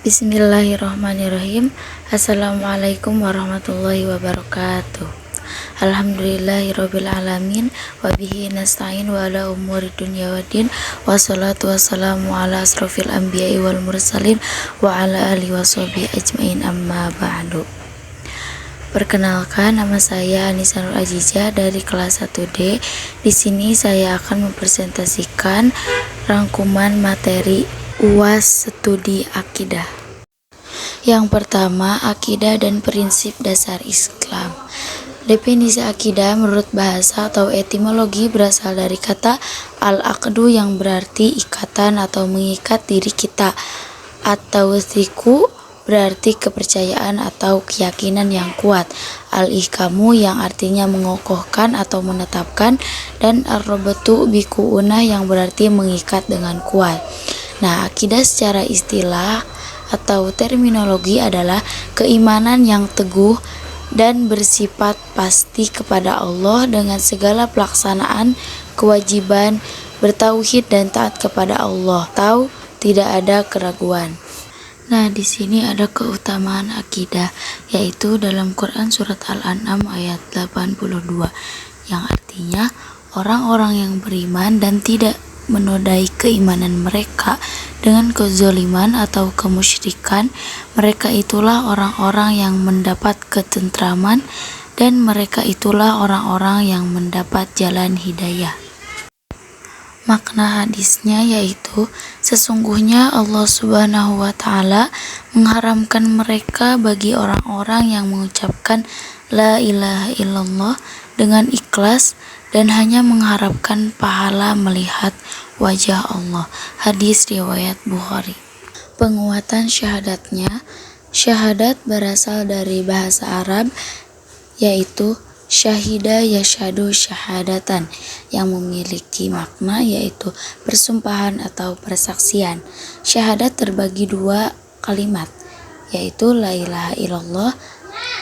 Bismillahirrahmanirrahim. Assalamualaikum warahmatullahi wabarakatuh. Alhamdulillahirabbil alamin wa bihi nasta'in wa ala umuri dunya waddin wassalatu wassalamu ala asrofil anbiya'i wal mursalin wa ala alihi washabihi ajmain amma ba'du. Perkenalkan, nama saya Anissa Nur Azizah dari kelas 1D. Di sini saya akan mempresentasikan rangkuman materi UAS Studi Akidah. Yang pertama, akidah dan prinsip dasar Islam. Definisi akidah menurut bahasa atau etimologi berasal dari kata al-aqdu yang berarti ikatan atau mengikat diri kita, atau thiqu berarti kepercayaan atau keyakinan yang kuat, al-ihkamu yang artinya mengokohkan atau menetapkan, dan ar-rabatu biqu'unah yang berarti mengikat dengan kuat. Nah, akidah secara istilah atau terminologi adalah keimanan yang teguh dan bersifat pasti kepada Allah dengan segala pelaksanaan kewajiban, bertauhid dan taat kepada Allah, tahu tidak ada keraguan. Nah, di sini ada keutamaan akidah, yaitu dalam Quran surat Al-An'am ayat 82, yang artinya orang-orang yang beriman dan tidak menodai keimanan mereka dengan kezaliman atau kemusyrikan, mereka itulah orang-orang yang mendapat ketentraman, dan mereka itulah orang-orang yang mendapat jalan hidayah. Makna hadisnya yaitu, sesungguhnya Allah Subhanahu wa Ta'ala mengharamkan mereka bagi orang-orang yang mengucapkan la ilaha illallah dengan ikhlas dan hanya mengharapkan pahala melihat wajah Allah. Hadis riwayat Bukhari. Penguatan syahadatnya, syahadat berasal dari bahasa Arab yaitu syahida yashhadu syahadatan, yang memiliki makna yaitu persumpahan atau persaksian. Syahadat terbagi dua kalimat, yaitu la ilaha illallah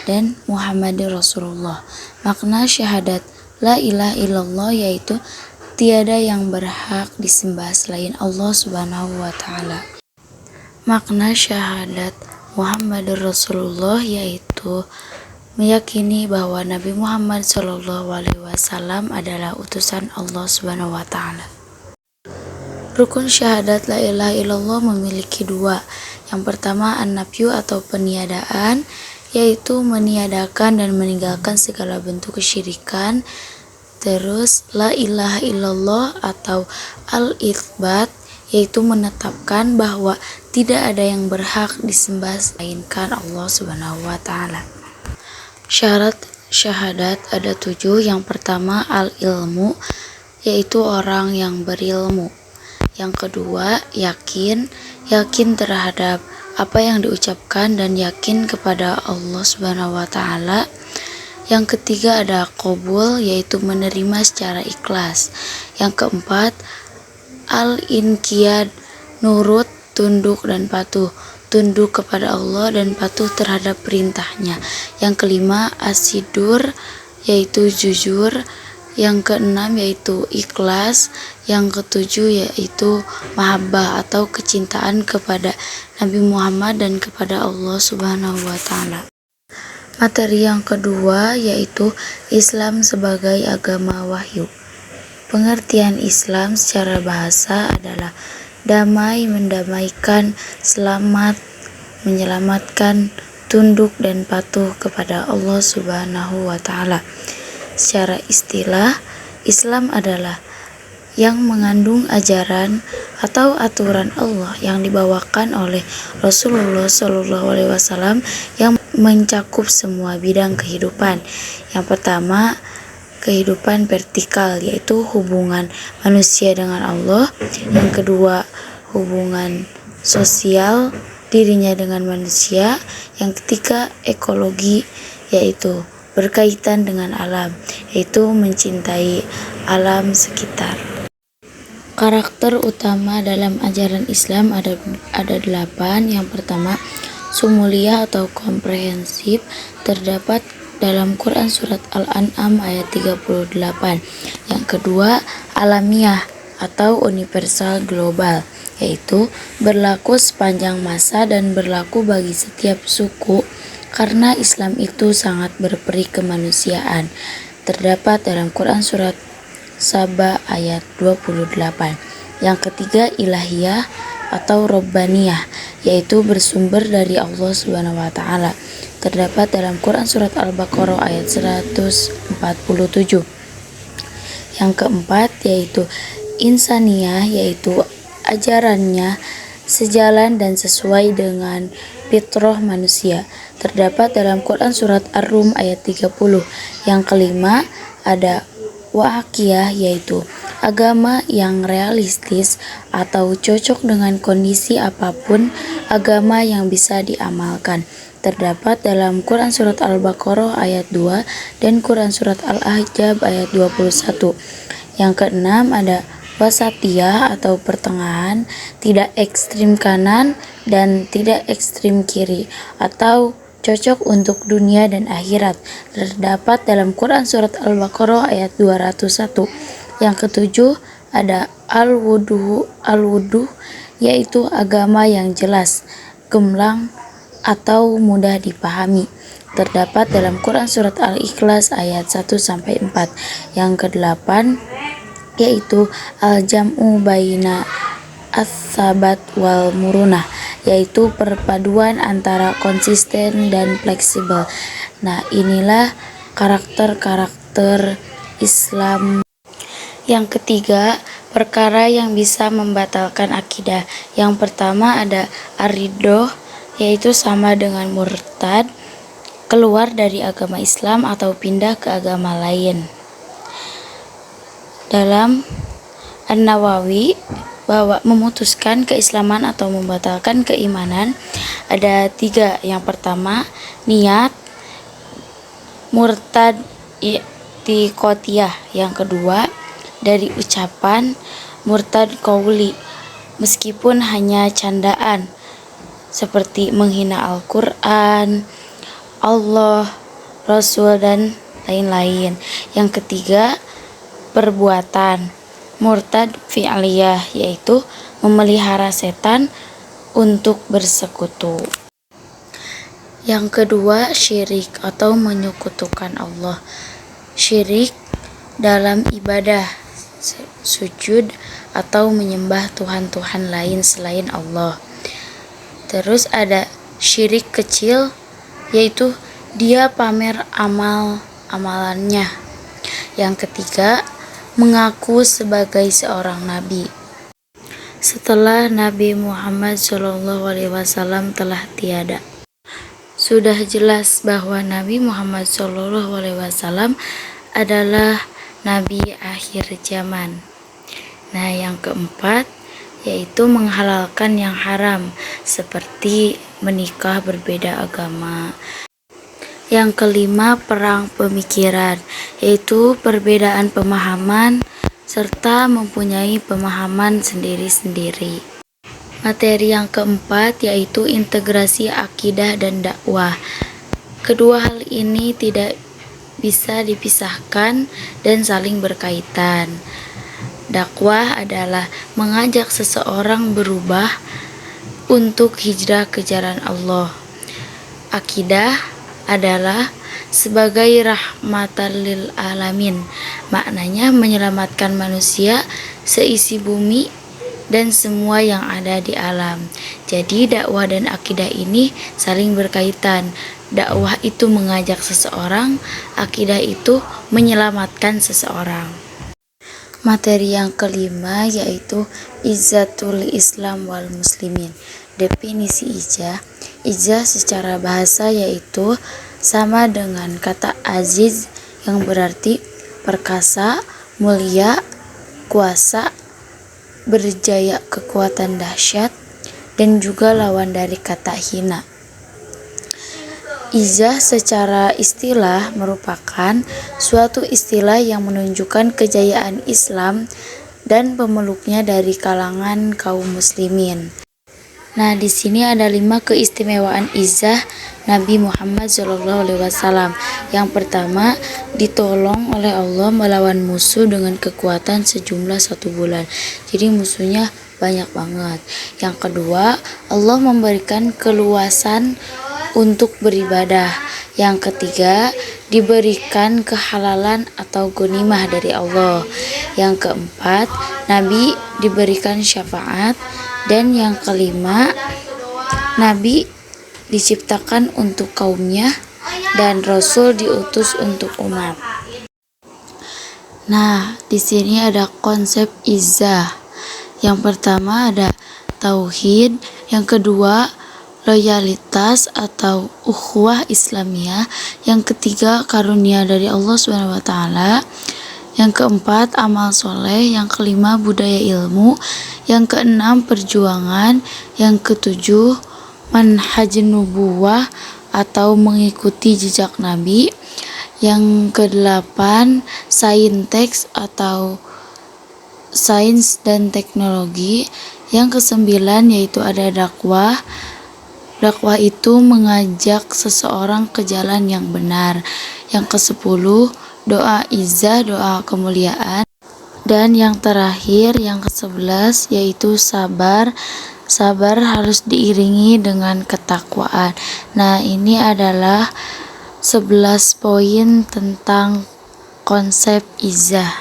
dan Muhammadur Rasulullah. Makna syahadat la ilaha illallah yaitu tiada yang berhak disembah selain Allah Subhanahu wa Ta'ala. Makna syahadat Muhammadur Rasulullah yaitu meyakini bahwa Nabi Muhammad SAW adalah utusan Allah Subhanahu wa Ta'ala. Rukun syahadat la ilaha illallah memiliki dua. Yang pertama, an-nafyu atau peniadaan, yaitu meniadakan dan meninggalkan segala bentuk kesyirikan. Terus la ilaha illallah atau al-itsbat, yaitu menetapkan bahwa tidak ada yang berhak disembah selainkan Allah Subhanahu wa Ta'ala. Syarat syahadat ada 7. Yang pertama, al-ilmu, yaitu orang yang berilmu. Yang kedua, yakin terhadap apa yang diucapkan dan yakin kepada Allah Subhanahu wa Ta'ala. Yang ketiga ada qabul, yaitu menerima secara ikhlas. Yang keempat, al-inqiyad, nurut, tunduk dan patuh, tunduk kepada Allah dan patuh terhadap perintahnya. Yang kelima, asidur, yaitu jujur. Yang keenam yaitu ikhlas. Yang ketujuh yaitu mahabbah atau kecintaan kepada Nabi Muhammad dan kepada Allah Subhanahu wa Ta'ala. Materi yang kedua yaitu Islam sebagai agama wahyu. Pengertian Islam secara bahasa adalah damai, mendamaikan, selamat, menyelamatkan, tunduk dan patuh kepada Allah Subhanahu wa Ta'ala. Secara istilah, Islam adalah yang mengandung ajaran atau aturan Allah yang dibawakan oleh Rasulullah SAW yang mencakup semua bidang kehidupan. Yang pertama, kehidupan vertikal, yaitu hubungan manusia dengan Allah. Yang kedua, hubungan sosial dirinya dengan manusia. Yang ketiga, ekologi, yaitu berkaitan dengan alam, yaitu mencintai alam sekitar. Karakter utama dalam ajaran Islam ada 8. Yang pertama, sumuliyah atau komprehensif, terdapat dalam Quran surat Al-An'am ayat 38. Yang kedua, alamiah atau universal global, yaitu berlaku sepanjang masa dan berlaku bagi setiap suku karena Islam itu sangat berperi kemanusiaan. Terdapat dalam Quran surat Saba ayat 28. Yang ketiga, ilahiyah atau robbaniyah, yaitu bersumber dari Allah Subhanahu wa taala. Terdapat dalam Quran surat Al-Baqarah ayat 147. Yang keempat yaitu insaniyah, yaitu ajarannya sejalan dan sesuai dengan fitrah manusia. Terdapat dalam Quran surat Ar-Rum ayat 30. Yang kelima ada waqiyah, yaitu agama yang realistis atau cocok dengan kondisi apapun, agama yang bisa diamalkan. Terdapat dalam Quran surat Al-Baqarah ayat 2 dan Quran surat Al-Ahzab ayat 21. Yang keenam ada wasatiyah atau pertengahan, tidak ekstrim kanan dan tidak ekstrim kiri, atau cocok untuk dunia dan akhirat. Terdapat dalam Quran surat Al-Baqarah ayat 201. Yang ketujuh ada al-wuduh, yaitu agama yang jelas, gamblang atau mudah dipahami. Terdapat dalam Quran surat Al-Ikhlas ayat 1-4. Yang kedelapan yaitu al-jam'u baina as-sabat wal murunah, yaitu perpaduan antara konsisten dan fleksibel. Nah, inilah karakter-karakter Islam. Yang ketiga, perkara yang bisa membatalkan akidah. Yang pertama ada ar-riddah, yaitu sama dengan murtad, keluar dari agama Islam atau pindah ke agama lain. Dalam An-Nawawi bahwa memutuskan keislaman atau membatalkan keimanan ada 3. Yang pertama, niat murtad i'tiqadiyah. Yang kedua, dari ucapan murtad qauli, meskipun hanya candaan seperti menghina Al-Quran, Allah, Rasul, dan lain-lain. Yang ketiga, perbuatan murtad fi'liyah, yaitu memelihara setan untuk bersekutu. Yang kedua, syirik atau menyekutukan Allah. Syirik dalam ibadah, sujud atau menyembah Tuhan-Tuhan lain selain Allah. Terus ada syirik kecil, yaitu dia pamer amalannya. Yang ketiga, mengaku sebagai seorang nabi setelah Nabi Muhammad SAW telah tiada. Sudah jelas bahwa Nabi Muhammad SAW adalah nabi akhir zaman. Nah, yang keempat yaitu menghalalkan yang haram seperti menikah berbeda agama. Yang kelima, perang pemikiran, yaitu perbedaan pemahaman serta mempunyai pemahaman sendiri-sendiri. Materi yang keempat yaitu integrasi akidah dan dakwah. Kedua hal ini tidak bisa dipisahkan dan saling berkaitan. Dakwah adalah mengajak seseorang berubah untuk hijrah ke jalan Allah. Akidah adalah sebagai rahmatan lil alamin, maknanya menyelamatkan manusia, seisi bumi, dan semua yang ada di alam. Jadi dakwah dan akidah ini saling berkaitan. Dakwah itu mengajak seseorang, akidah itu menyelamatkan seseorang. Materi yang kelima yaitu izzatul Islam wal muslimin. Definisi ijzah. Ijzah secara bahasa yaitu sama dengan kata aziz yang berarti perkasa, mulia, kuasa, berjaya, kekuatan dahsyat, dan juga lawan dari kata hina. Ijzah secara istilah merupakan suatu istilah yang menunjukkan kejayaan Islam dan pemeluknya dari kalangan kaum muslimin. Nah, di sini ada 5 keistimewaan ijzah Nabi Muhammad SAW. Yang pertama, ditolong oleh Allah melawan musuh dengan kekuatan sejumlah 1 bulan. Jadi musuhnya banyak banget. Yang kedua, Allah memberikan keluasan untuk beribadah. Yang ketiga, diberikan kehalalan atau ghanimah dari Allah. Yang keempat, Nabi diberikan syafaat. Dan yang kelima, Nabi diciptakan untuk kaumnya dan Rasul diutus untuk umat. Nah, di sini ada konsep izzah. Yang pertama ada tauhid, yang kedua loyalitas atau ukhuwah Islamiyah, yang ketiga karunia dari Allah Subhanahu wa taala, yang keempat amal soleh, yang kelima budaya ilmu, yang keenam perjuangan, yang ketujuh manhaj nubuwah atau mengikuti jejak Nabi, yang kedelapan saintek atau sains dan teknologi, yang kesembilan yaitu ada dakwah. Dakwah itu mengajak seseorang ke jalan yang benar. Yang kesepuluh doa izzah, doa kemuliaan. Dan yang terakhir, yang ke-11 yaitu sabar. Sabar harus diiringi dengan ketakwaan. Nah, ini adalah 11 poin tentang konsep izzah.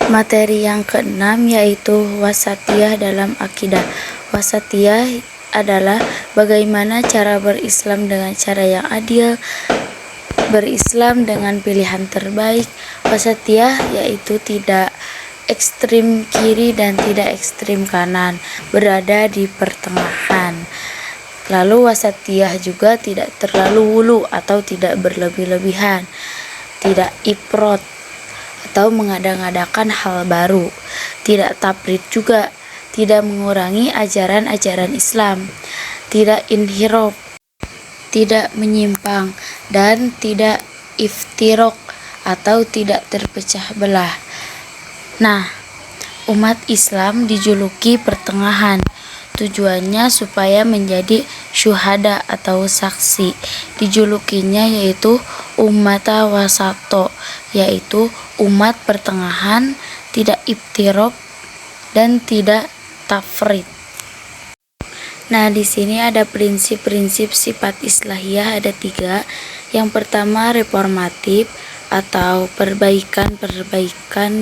Materi yang keenam yaitu wasatiyah dalam akidah. Wasatiyah adalah bagaimana cara berislam dengan cara yang adil, berislam dengan pilihan terbaik. Wasatiyah yaitu tidak ekstrim kiri dan tidak ekstrim kanan, berada di pertengahan. Lalu wasatiyah juga tidak terlalu wulu atau tidak berlebih-lebihan, tidak ifrot atau mengada-ngadakan hal baru, tidak tafrid juga, tidak mengurangi ajaran-ajaran Islam, tidak inhiraf, tidak menyimpang, dan tidak iftirok atau tidak terpecah belah. Nah, umat Islam dijuluki pertengahan. Tujuannya supaya menjadi syuhada atau saksi. Dijulukinya yaitu ummata wasato, yaitu umat pertengahan, tidak iftiraq dan tidak tafrid. Nah, di sini ada prinsip-prinsip sifat islahiyah, ada 3. Yang pertama reformatif atau perbaikan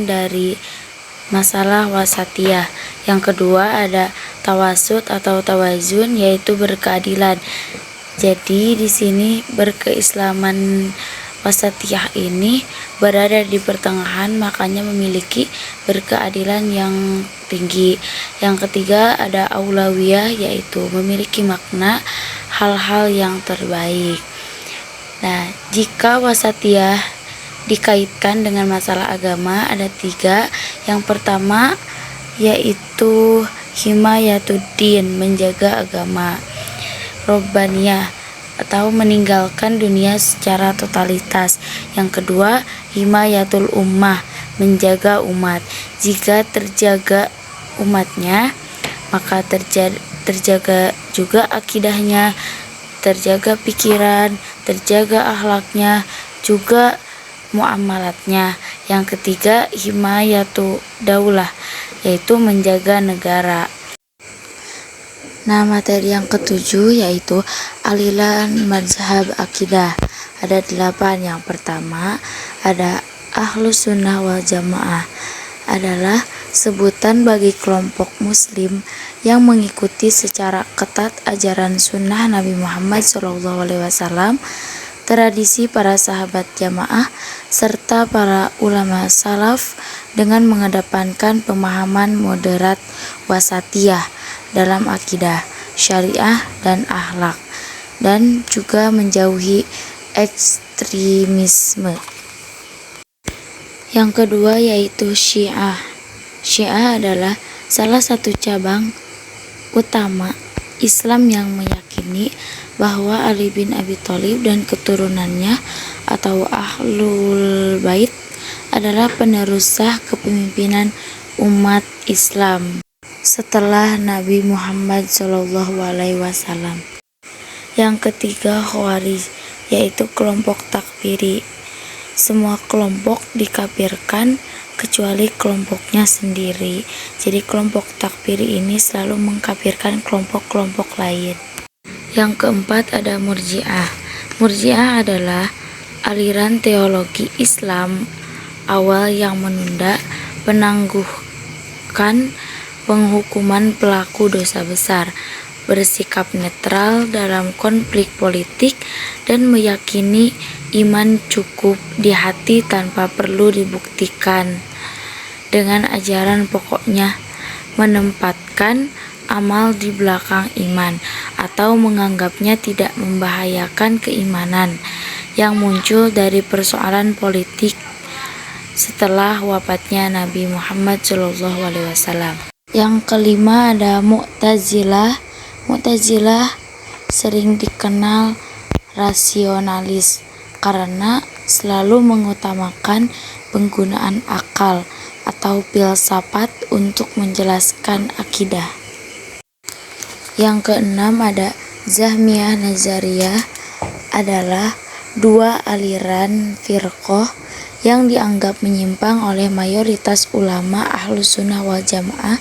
dari masalah wasatiyah. Yang kedua ada tawasud atau tawazun, yaitu berkeadilan. Jadi di sini berkeislaman wasatiyah ini berada di pertengahan, makanya memiliki berkeadilan yang tinggi. Yang ketiga ada aulawiyah, yaitu memiliki makna hal-hal yang terbaik. Nah, jika wasatiyah dikaitkan dengan masalah agama ada 3. Yang pertama yaitu himayatuddin, menjaga agama. Robbaniyah atau meninggalkan dunia secara totalitas. Yang kedua himayatul ummah, menjaga umat. Jika terjaga umatnya, maka terjaga juga akidahnya, terjaga pikiran, terjaga akhlaknya, juga muamalatnya. Yang ketiga himayatu daulah, yaitu menjaga negara. Nah, materi yang ketujuh yaitu alilan mazhab akidah. Ada 8. Yang pertama ada ahlus sunnah wal jamaah, adalah sebutan bagi kelompok muslim yang mengikuti secara ketat ajaran sunnah Nabi Muhammad SAW, tradisi para sahabat jamaah, serta para ulama salaf dengan mengedepankan pemahaman moderat wasatiyah dalam akidah, syariah, dan akhlak, dan juga menjauhi ekstremisme. Yang kedua yaitu Syiah. Syiah adalah salah satu cabang utama Islam yang meyakini bahwa Ali bin Abi Thalib dan keturunannya atau Ahlul Bait adalah penerus sah kepemimpinan umat Islam setelah Nabi Muhammad SAW. Yang ketiga Khawarij, yaitu kelompok takfiri. semua kelompok dikafirkan kecuali kelompoknya sendiri. Jadi kelompok takfiri ini selalu mengkafirkan kelompok-kelompok lain. Yang keempat ada Murji'ah. Murji'ah adalah aliran teologi Islam awal yang menunda penangguhkan penghukuman pelaku dosa besar, bersikap netral dalam konflik politik, dan meyakini iman cukup di hati tanpa perlu dibuktikan. Dengan ajaran pokoknya menempatkan amal di belakang iman atau menganggapnya tidak membahayakan keimanan yang muncul dari persoalan politik setelah wafatnya Nabi Muhammad SAW. Yang kelima ada Mu'tazilah. Mu'tazilah sering dikenal rasionalis karena selalu mengutamakan penggunaan akal atau filsafat untuk menjelaskan akidah. Yang keenam ada Jahmiyah Nazariyah, adalah dua aliran firqah yang dianggap menyimpang oleh mayoritas ulama Ahlus Sunnah wal Jamaah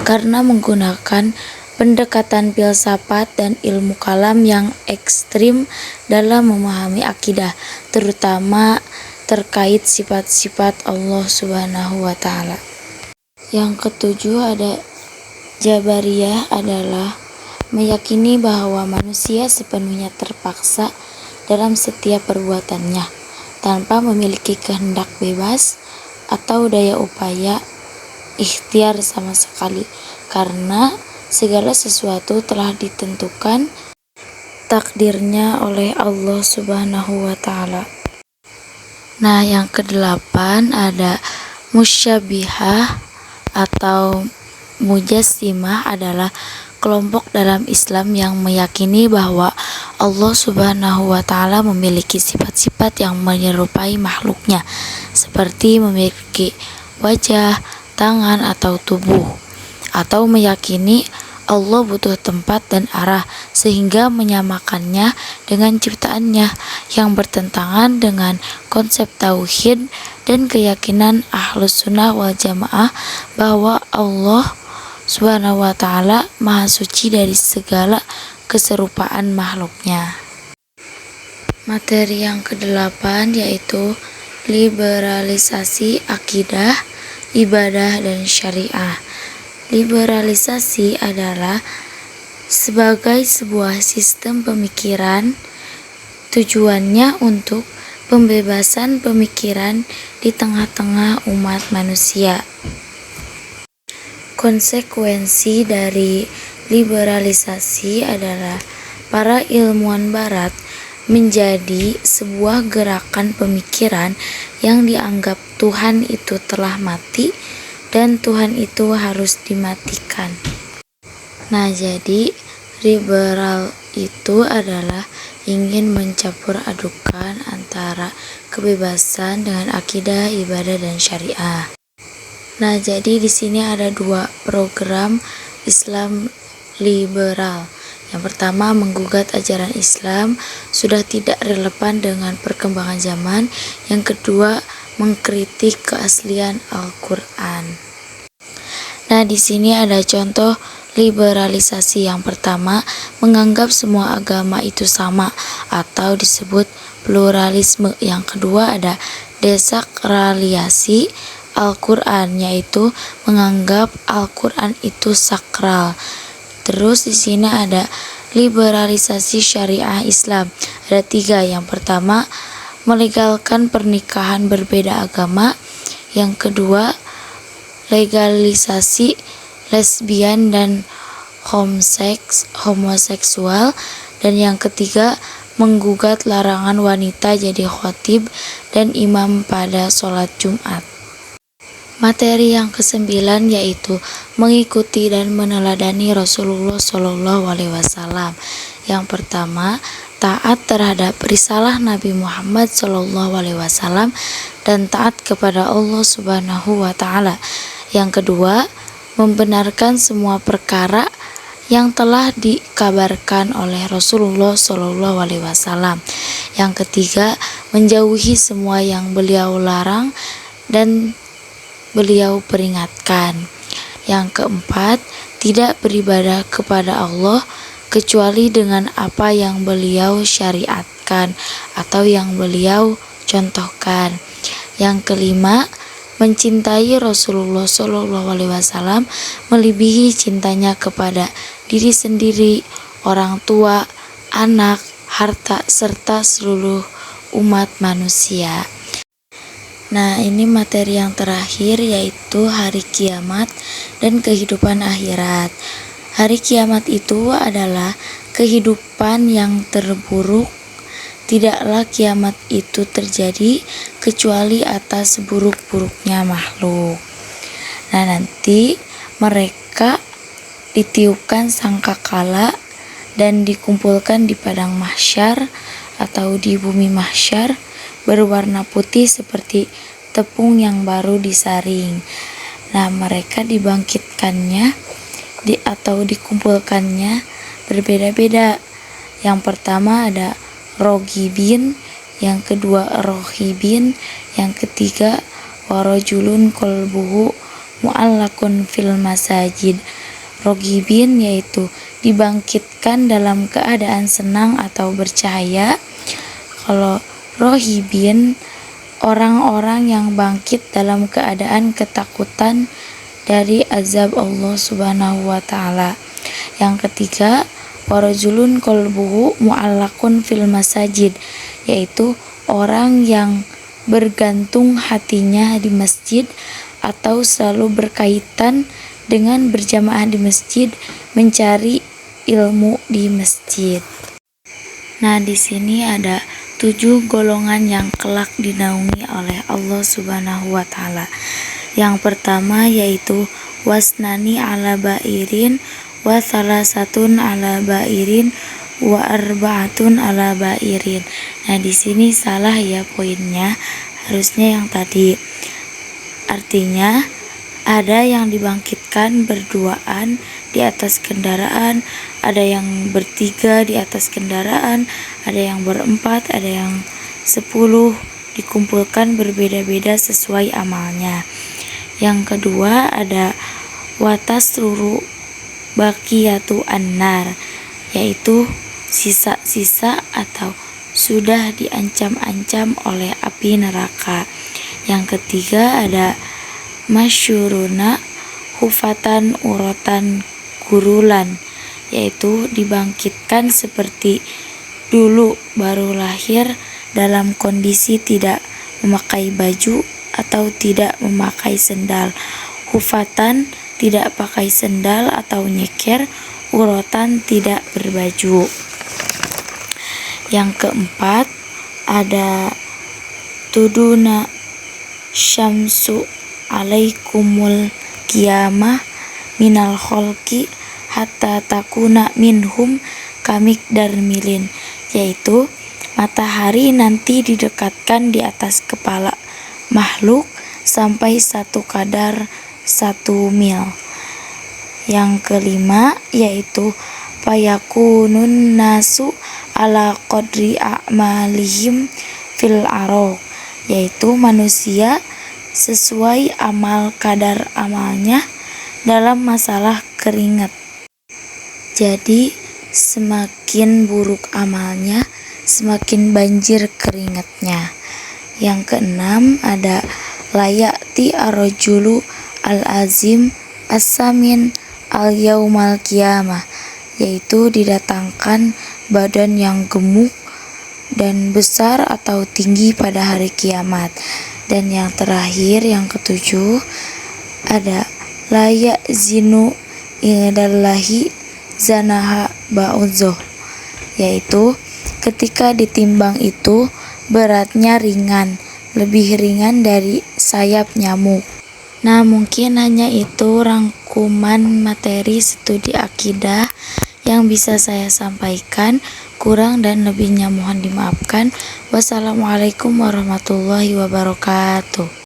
karena menggunakan pendekatan filsafat dan ilmu kalam yang ekstrim dalam memahami akidah, terutama terkait sifat-sifat Allah Subhanahu wa Ta'ala. Yang ketujuh ada Jabariyah, adalah meyakini bahwa manusia sepenuhnya terpaksa dalam setiap perbuatannya tanpa memiliki kehendak bebas atau daya upaya ikhtiar sama sekali, karena segala sesuatu telah ditentukan takdirnya oleh Allah Subhanahu wa Ta'ala. Nah, yang kedelapan ada Musyabihah atau Mujassimah, adalah kelompok dalam Islam yang meyakini bahwa Allah Subhanahu wa Ta'ala memiliki sifat-sifat yang menyerupai makhluknya, seperti memiliki wajah, tangan, atau tubuh, atau meyakini Allah butuh tempat dan arah sehingga menyamakannya dengan ciptaannya, yang bertentangan dengan konsep tauhid dan keyakinan Ahlus Sunnah wal Jamaah bahwa Allah Subhanahu wa Ta'ala maha suci dari segala keserupaan makhluknya. Materi yang kedelapan yaitu liberalisasi akidah, ibadah, dan syariah. Liberalisasi adalah sebagai sebuah sistem pemikiran, tujuannya untuk pembebasan pemikiran di tengah-tengah umat manusia. Konsekuensi dari liberalisasi adalah para ilmuwan barat menjadi sebuah gerakan pemikiran yang dianggap Tuhan itu telah mati dan Tuhan itu harus dimatikan. Nah, jadi liberal itu adalah ingin mencampur adukan antara kebebasan dengan akidah, ibadah, dan syariah. Nah, jadi di sini ada dua program Islam liberal. Yang pertama, menggugat ajaran Islam sudah tidak relevan dengan perkembangan zaman. Yang kedua, mengkritik keaslian Al-Qur'an. Nah, di sini ada contoh liberalisasi. Yang pertama, menganggap semua agama itu sama atau disebut pluralisme. Yang kedua ada desakralisasi Al-Qur'an, yaitu menganggap Al-Qur'an itu sakral. Terus di sini ada liberalisasi syariah Islam. Ada tiga. Yang pertama, melegalkan pernikahan berbeda agama. Yang kedua, legalisasi lesbian dan homoseksual. Dan yang ketiga, menggugat larangan wanita jadi khatib dan imam pada sholat Jumat. Materi yang kesembilan yaitu mengikuti dan meneladani Rasulullah SAW. Yang pertama, taat terhadap risalah Nabi Muhammad SAW dan taat kepada Allah Subhanahu wa Ta'ala. Yang kedua, membenarkan semua perkara yang telah dikabarkan oleh Rasulullah SAW. Yang ketiga, menjauhi semua yang beliau larang dan beliau peringatkan. Yang keempat, tidak beribadah kepada Allah kecuali dengan apa yang beliau syariatkan atau yang beliau contohkan. Yang kelima, mencintai Rasulullah SAW melebihi cintanya kepada diri sendiri, orang tua, anak, harta, serta seluruh umat manusia. Nah, ini materi yang terakhir, yaitu hari kiamat dan kehidupan akhirat. Hari kiamat itu adalah kehidupan yang terburuk. Tidaklah kiamat itu terjadi kecuali atas buruk-buruknya makhluk. Nah, nanti mereka ditiupkan sangkakala dan dikumpulkan di padang mahsyar atau di bumi mahsyar, berwarna putih seperti tepung yang baru disaring. Nah, mereka dibangkitkannya atau dikumpulkannya berbeda-beda. Yang pertama ada rogibin, yang kedua rohibin, yang ketiga warojulun kolbuhu mu'allakun fil masajid. Rogibin yaitu dibangkitkan dalam keadaan senang atau bercahaya. Kalau rohibin, orang-orang yang bangkit dalam keadaan ketakutan dari azab Allah Subhanahu wa Ta'ala. Yang ketiga, warajulun kolbuhu mu'allakun fil masajid, yaitu orang yang bergantung hatinya di masjid atau selalu berkaitan dengan berjamaah di masjid, mencari ilmu di masjid. Nah, di sini ada 7 golongan yang kelak dinaungi oleh Allah Subhanahu wa Ta'ala. Yang pertama yaitu wasnani ala ba'irin wa salasatun ala ba'irin wa arba'atun ala ba'irin. Nah, di sini salah ya poinnya, harusnya yang tadi. Artinya ada yang dibangkitkan berduaan di atas kendaraan, ada yang bertiga di atas kendaraan, ada yang berempat, ada yang 10, dikumpulkan berbeda-beda sesuai amalnya. Yang kedua ada watasruru baqiyatu annar, yaitu sisa-sisa atau sudah diancam-ancam oleh api neraka. Yang ketiga ada masyuruna hufatan urotan gurulan, yaitu dibangkitkan seperti dulu baru lahir dalam kondisi tidak memakai baju atau tidak memakai sendal. Hufatan tidak pakai sendal atau nyeker, urotan tidak berbaju. Yang keempat ada tuduna syamsu alaikumul qiyamah minal kholqi hatta takuna minhum kamik darmilin, yaitu matahari nanti didekatkan di atas kepala makhluk sampai 1 kadar 1 mil. Yang kelima yaitu fayakunun nasu ala qadri a'malihim fil arok, yaitu manusia sesuai amal kadar amalnya dalam masalah keringat. Jadi semakin buruk amalnya, semakin banjir keringatnya. Yang keenam ada layati arrojulu al-azim as-samin al-yaumal qiyamah, yaitu didatangkan badan yang gemuk dan besar atau tinggi pada hari kiamat. Dan yang terakhir yang ketujuh ada layak zinu indallahi zanaha ba'udzoh, yaitu ketika ditimbang itu beratnya ringan, lebih ringan dari sayap nyamuk. Nah, mungkin hanya itu rangkuman materi studi akidah yang bisa saya sampaikan. Kurang dan lebihnya mohon dimaafkan. Wassalamualaikum warahmatullahi wabarakatuh.